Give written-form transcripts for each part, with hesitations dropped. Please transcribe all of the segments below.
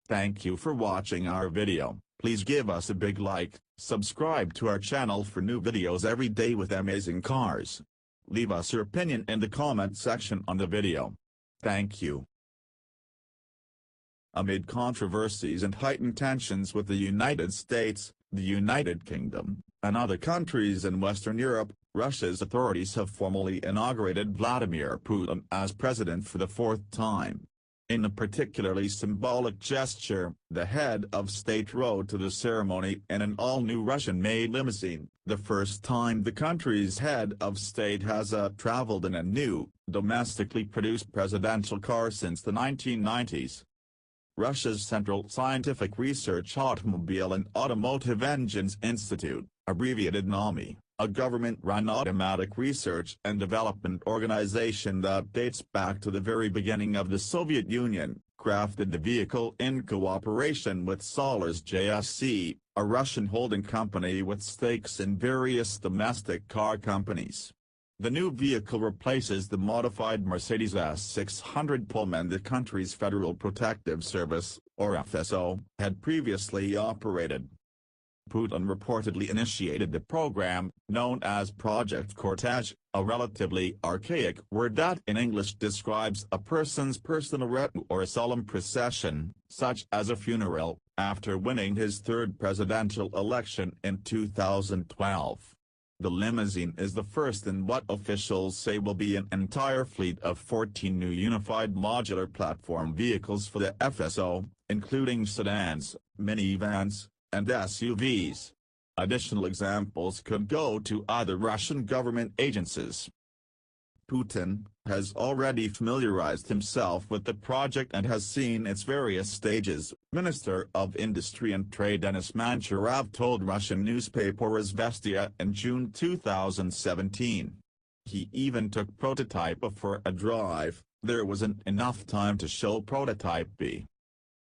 Thank you for watching our video. Please give us a big like, subscribe to our channel for new videos every day with amazing cars. Leave us your opinion in the comment section on the video. Thank you. Amid controversies and heightened tensions with the United States, the United Kingdom, and other countries in Western Europe, Russia's authorities have formally inaugurated Vladimir Putin as president for the fourth time. In a particularly symbolic gesture, the head of state rode to the ceremony in an all-new Russian-made limousine, the first time the country's head of state has traveled in a new, domestically produced presidential car since the 1990s. Russia's Central Scientific Research Automobile and Automotive Engines Institute, abbreviated NAMI, a government-run automatic research and development organization that dates back to the very beginning of the Soviet Union, crafted the vehicle in cooperation with Sollers JSC, a Russian holding company with stakes in various domestic car companies. The new vehicle replaces the modified Mercedes S600 Pullman the country's Federal Protective Service, or FSO, had previously operated. Putin reportedly initiated the program, known as Project Cortege, a relatively archaic word that in English describes a person's personal retinue or a solemn procession, such as a funeral, after winning his third presidential election in 2012. The limousine is the first in what officials say will be an entire fleet of 14 new unified modular platform vehicles for the FSO, including sedans, minivans, and SUVs. Additional examples could go to other Russian government agencies. Putin has already familiarized himself with the project and has seen its various stages, Minister of Industry and Trade Denis Manturov told Russian newspaper Izvestia in June 2017. He even took prototype A for a drive. There wasn't enough time to show prototype B.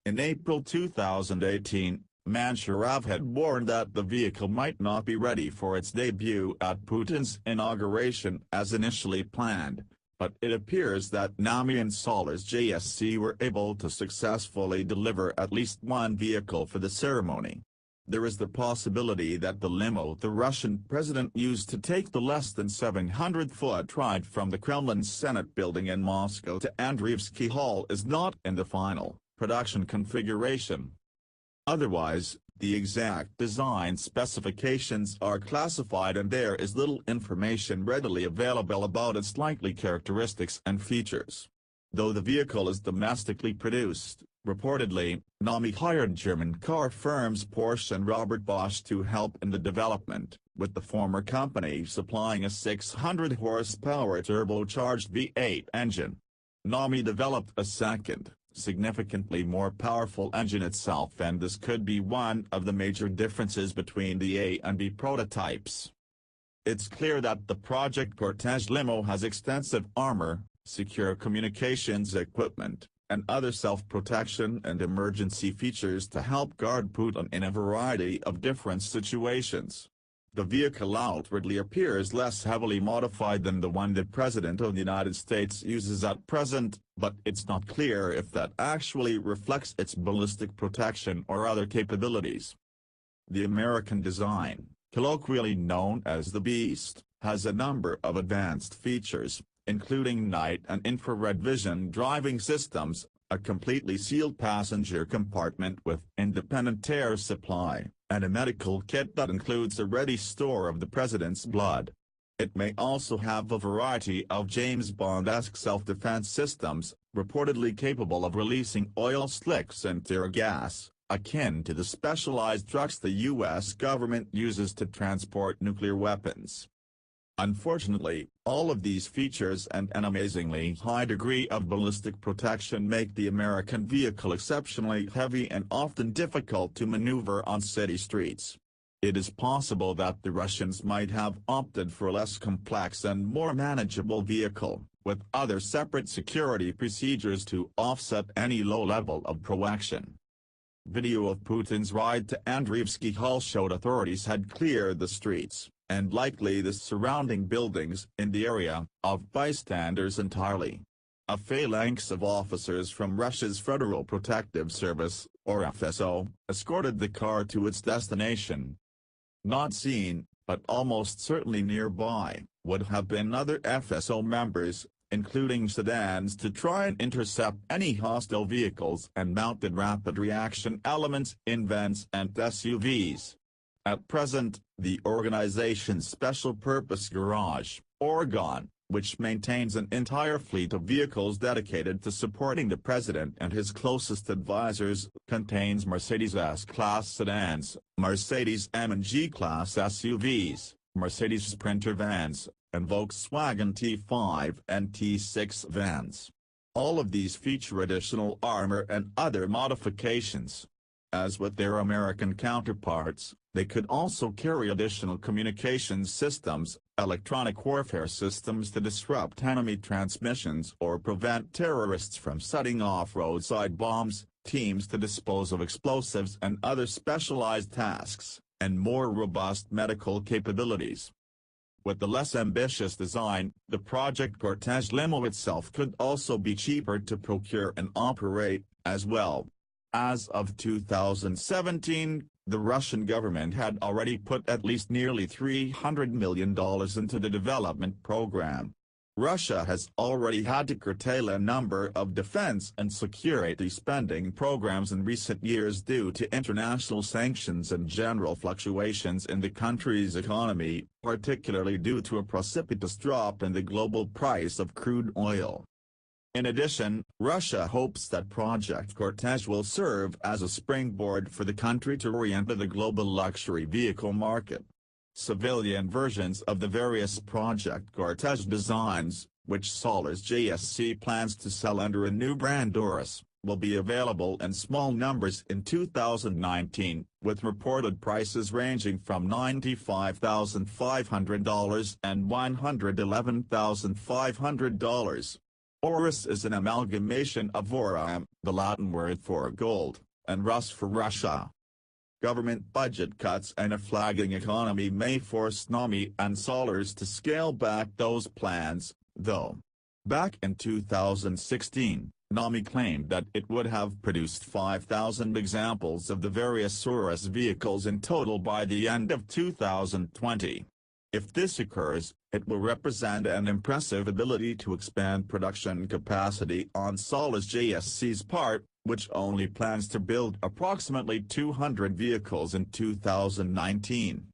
In April 2018, Manturov had warned that the vehicle might not be ready for its debut at Putin's inauguration as initially planned, but it appears that NAMI and Sollers JSC were able to successfully deliver at least one vehicle for the ceremony. There is the possibility that the limo the Russian president used to take the less than 700-foot ride from the Kremlin's Senate building in Moscow to Andreevsky Hall is not in the final production configuration. Otherwise, the exact design specifications are classified and there is little information readily available about its likely characteristics and features. Though the vehicle is domestically produced, reportedly, NAMI hired German car firms Porsche and Robert Bosch to help in the development, with the former company supplying a 600-horsepower turbocharged V8 engine. NAMI developed a second, significantly more powerful engine itself, and this could be one of the major differences between the A and B prototypes. It's clear that the Project Cortege limo has extensive armor, secure communications equipment, and other self-protection and emergency features to help guard Putin in a variety of different situations. The vehicle outwardly appears less heavily modified than the one the President of the United States uses at present, but it's not clear if that actually reflects its ballistic protection or other capabilities. The American design, colloquially known as the Beast, has a number of advanced features, including night and infrared vision driving systems, a completely sealed passenger compartment with independent air supply, and a medical kit that includes a ready store of the president's blood. It may also have a variety of James Bond-esque self-defense systems, reportedly capable of releasing oil slicks and tear gas, akin to the specialized trucks the U.S. government uses to transport nuclear weapons. Unfortunately, all of these features and an amazingly high degree of ballistic protection make the American vehicle exceptionally heavy and often difficult to maneuver on city streets. It is possible that the Russians might have opted for a less complex and more manageable vehicle, with other separate security procedures to offset any low level of protection. Video of Putin's ride to Andreevsky Hall showed authorities had cleared the streets, and likely the surrounding buildings in the area, of bystanders entirely. a phalanx of officers from Russia's Federal Protective Service, or FSO, escorted the car to its destination. Not seen, but almost certainly nearby, would have been other FSO members, including sedans to try and intercept any hostile vehicles and mounted rapid reaction elements in vans and SUVs. At present, the organization's Special Purpose Garage, Oregon, which maintains an entire fleet of vehicles dedicated to supporting the president and his closest advisors, contains Mercedes S-Class sedans, Mercedes M and G-Class SUVs, Mercedes Sprinter vans, and Volkswagen T5 and T6 vans. All of these feature additional armor and other modifications. As with their American counterparts, they could also carry additional communications systems, electronic warfare systems to disrupt enemy transmissions or prevent terrorists from setting off roadside bombs, teams to dispose of explosives and other specialized tasks, and more robust medical capabilities. With the less ambitious design, the Project Cortege limo itself could also be cheaper to procure and operate, as well. As of 2017, the Russian government had already put at least nearly $300 million into the development program. Russia has already had to curtail a number of defense and security spending programs in recent years due to international sanctions and general fluctuations in the country's economy, particularly due to a precipitous drop in the global price of crude oil. In addition, Russia hopes that Project Cortege will serve as a springboard for the country to re-enter the global luxury vehicle market. Civilian versions of the various Project Cortege designs, which Sollers JSC plans to sell under a new brand Urus, will be available in small numbers in 2019, with reported prices ranging from $95,500 and $111,500. Urus is an amalgamation of Aurum, the Latin word for gold, and Rus for Russia. Government budget cuts and a flagging economy may force NAMI and Sollers to scale back those plans, though. Back in 2016, NAMI claimed that it would have produced 5,000 examples of the various Urus vehicles in total by the end of 2020. If this occurs, it will represent an impressive ability to expand production capacity on Sollers JSC's part, which only plans to build approximately 200 vehicles in 2019.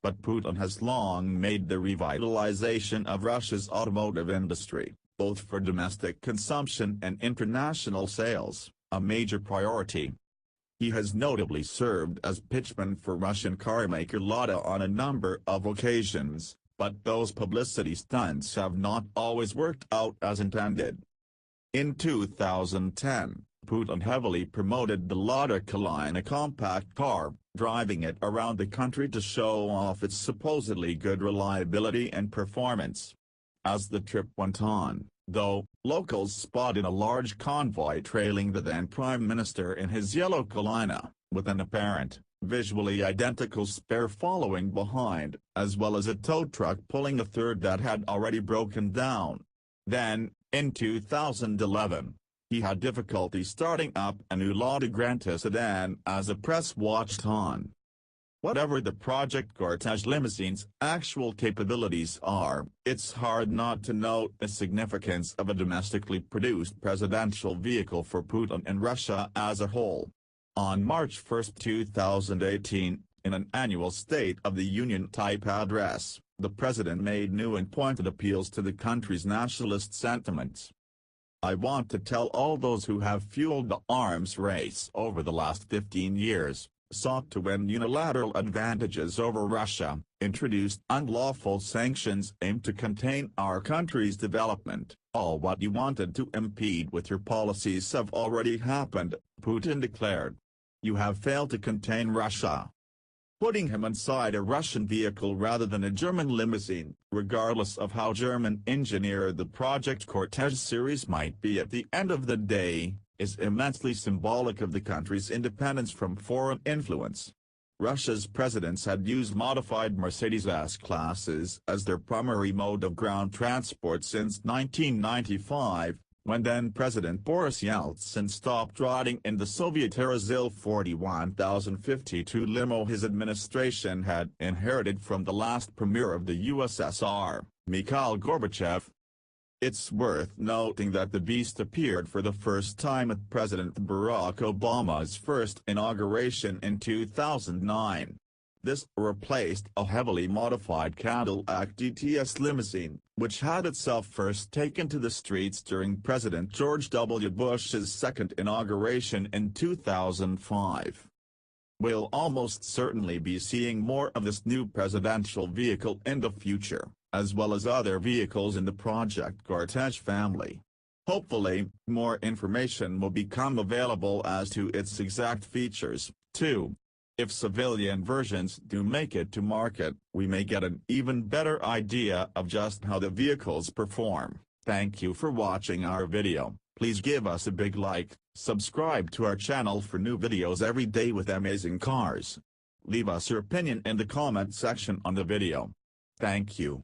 But Putin has long made the revitalization of Russia's automotive industry, both for domestic consumption and international sales, a major priority. He has notably served as pitchman for Russian carmaker Lada on a number of occasions, but those publicity stunts have not always worked out as intended. In 2010, Putin heavily promoted the Lada Kalina compact car, driving it around the country to show off its supposedly good reliability and performance. As the trip went on, though, locals spotted a large convoy trailing the then Prime Minister in his yellow Kalina, with an apparent, visually identical spare following behind, as well as a tow truck pulling a third that had already broken down. Then, in 2011, he had difficulty starting up a new Lada Granta sedan as the press watched on. Whatever the Project Cortege Limousine's actual capabilities are, it's hard not to note the significance of a domestically produced presidential vehicle for Putin and Russia as a whole. On March 1, 2018, in an annual State of the Union-type address, the president made new and pointed appeals to the country's nationalist sentiments. I want to tell all those who have fueled the arms race over the last 15 years, sought to win unilateral advantages over Russia, introduced unlawful sanctions aimed to contain our country's development, all what you wanted to impede with your policies have already happened, Putin declared. You have failed to contain Russia. Putting him inside a Russian vehicle rather than a German limousine, regardless of how German engineered the Project Cortege series might be at the end of the day, is immensely symbolic of the country's independence from foreign influence. Russia's presidents had used modified Mercedes S-classes as their primary mode of ground transport since 1995, When then-President Boris Yeltsin stopped riding in the Soviet-era ZIL-41,052 limo his administration had inherited from the last premier of the USSR, Mikhail Gorbachev. It's worth noting that the beast appeared for the first time at President Barack Obama's first inauguration in 2009. This replaced a heavily modified Cadillac GTS limousine, which had itself first taken to the streets during President George W. Bush's second inauguration in 2005. We'll almost certainly be seeing more of this new presidential vehicle in the future, as well as other vehicles in the Project Cortege family. Hopefully, more information will become available as to its exact features, too. If civilian versions do make it to market, we may get an even better idea of just how the vehicles perform. Thank you for watching our video. Please give us a big like, subscribe to our channel for new videos every day with amazing cars. Leave us your opinion in the comment section on the video. Thank you.